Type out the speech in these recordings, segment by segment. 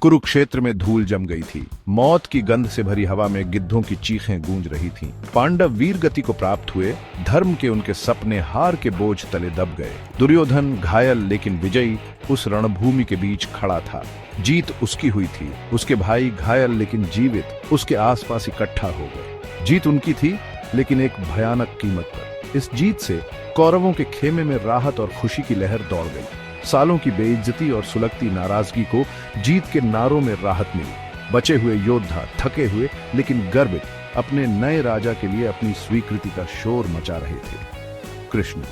कुरुक्षेत्र में धूल जम गई थी। मौत की गंध से भरी हवा में गिद्धों की चीखें गूंज रही थीं। पांडव वीर गति को प्राप्त हुए। धर्म के उनके सपने हार के बोझ तले दब गए। दुर्योधन घायल लेकिन विजयी उस रणभूमि के बीच खड़ा था। जीत उसकी हुई थी। उसके भाई घायल लेकिन जीवित उसके आसपास इकट्ठा हो गए। जीत उनकी थी, लेकिन एक भयानक कीमत पर। इस जीत से कौरवों के खेमे में राहत और खुशी की लहर दौड़ गई। सालों की बेइज्जती और सुलगती नाराजगी को जीत के नारों में राहत मिली। बचे हुए योद्धा थके हुए लेकिन गर्वित अपने नए राजा के लिए अपनी स्वीकृति का शोर मचा रहे थे। कृष्ण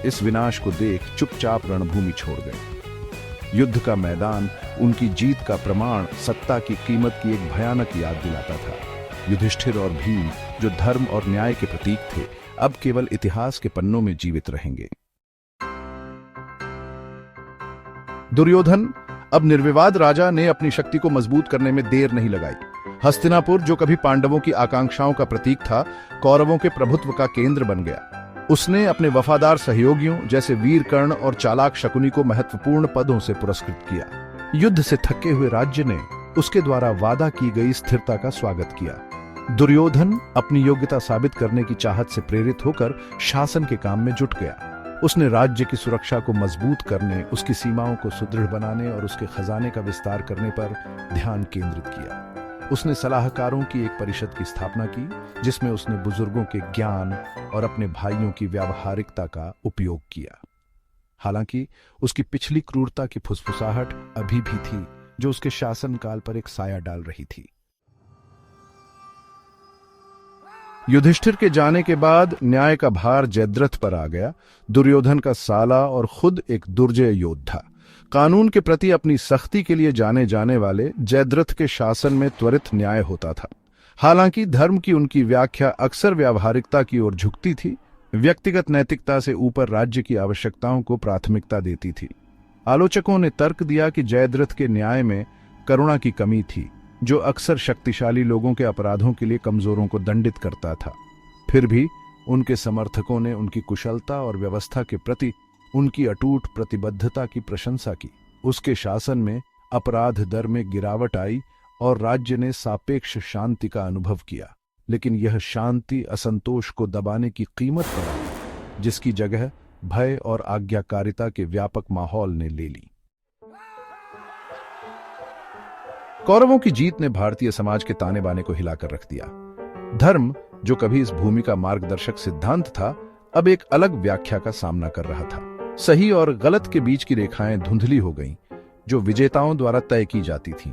इस विनाश को देख चुपचाप रणभूमि छोड़ गए। युद्ध का मैदान उनकी जीत का प्रमाण, सत्ता की कीमत की एक भयानक याद दिलाता था। युधिष्ठिर और भीम, जो धर्म और न्याय के प्रतीक थे, अब केवल इतिहास के पन्नों में जीवित रहेंगे। दुर्योधन अब निर्विवाद राजा ने अपनी शक्ति को मजबूत करने में देर नहीं लगाई। हस्तिनापुर, जो कभी पांडवों की आकांक्षाओं का प्रतीक था, कौरवों के प्रभुत्व का केंद्र बन गया। उसने अपने वफादार सहयोगियों जैसे वीर कर्ण और चालाक शकुनी को महत्वपूर्ण पदों से पुरस्कृत किया। युद्ध से थके हुए राज्य ने उसके द्वारा वादा की गई स्थिरता का स्वागत किया। दुर्योधन अपनी योग्यता साबित करने की चाहत से प्रेरित होकर शासन के काम में जुट गया। उसने राज्य की सुरक्षा को मजबूत करने, उसकी सीमाओं को सुदृढ़ बनाने और उसके खजाने का विस्तार करने पर ध्यान केंद्रित किया। उसने सलाहकारों की एक परिषद की स्थापना की, जिसमें उसने बुजुर्गों के ज्ञान और अपने भाइयों की व्यावहारिकता का उपयोग किया। हालांकि उसकी पिछली क्रूरता की फुसफुसाहट अभी भी थी, जो उसके शासनकाल पर एक साया डाल रही थी। युधिष्ठिर के जाने के बाद न्याय का भार जयद्रथ पर आ गया। दुर्योधन का साला और खुद एक दुर्जय योद्धा, कानून के प्रति अपनी सख्ती के लिए जाने जाने वाले जयद्रथ के शासन में त्वरित न्याय होता था। हालांकि धर्म की उनकी व्याख्या अक्सर व्यावहारिकता की ओर झुकती थी, व्यक्तिगत नैतिकता से ऊपर राज्य की आवश्यकताओं को प्राथमिकता देती थी। आलोचकों ने तर्क दिया कि जयद्रथ के न्याय में करुणा की कमी थी, जो अक्सर शक्तिशाली लोगों के अपराधों के लिए कमजोरों को दंडित करता था। फिर भी उनके समर्थकों ने उनकी कुशलता और व्यवस्था के प्रति उनकी अटूट प्रतिबद्धता की प्रशंसा की। उसके शासन में अपराध दर में गिरावट आई और राज्य ने सापेक्ष शांति का अनुभव किया, लेकिन यह शांति असंतोष को दबाने की कीमत पर आई, जिसकी जगह भय और आज्ञाकारिता के व्यापक माहौल ने ले ली। कौरवों की जीत ने भारतीय समाज के ताने बाने को हिलाकर रख दिया। धर्म, जो कभी इस भूमि का मार्गदर्शक सिद्धांत था, अब एक अलग व्याख्या का सामना कर रहा था। सही और गलत के बीच की रेखाएं धुंधली हो गईं, जो विजेताओं द्वारा तय की जाती थीं।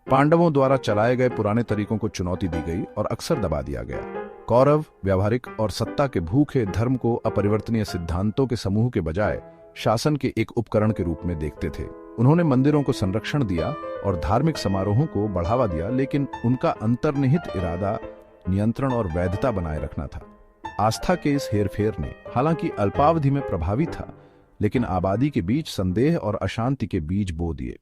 पांडवों द्वारा चलाए गए पुराने तरीकों को चुनौती दी गई और अक्सर दबा दिया गया। कौरव व्यावहारिक और सत्ता के भूखे धर्म को अपरिवर्तनीय सिद्धांतों के समूह के बजाय शासन के एक उपकरण के रूप में देखते थे। उन्होंने मंदिरों को संरक्षण दिया और धार्मिक समारोहों को बढ़ावा दिया, लेकिन उनका अंतर्निहित इरादा नियंत्रण और वैधता बनाए रखना था। आस्था के इस हेरफेर ने हालांकि अल्पावधि में प्रभावी था, लेकिन आबादी के बीच संदेह और अशांति के बीज बो दिए।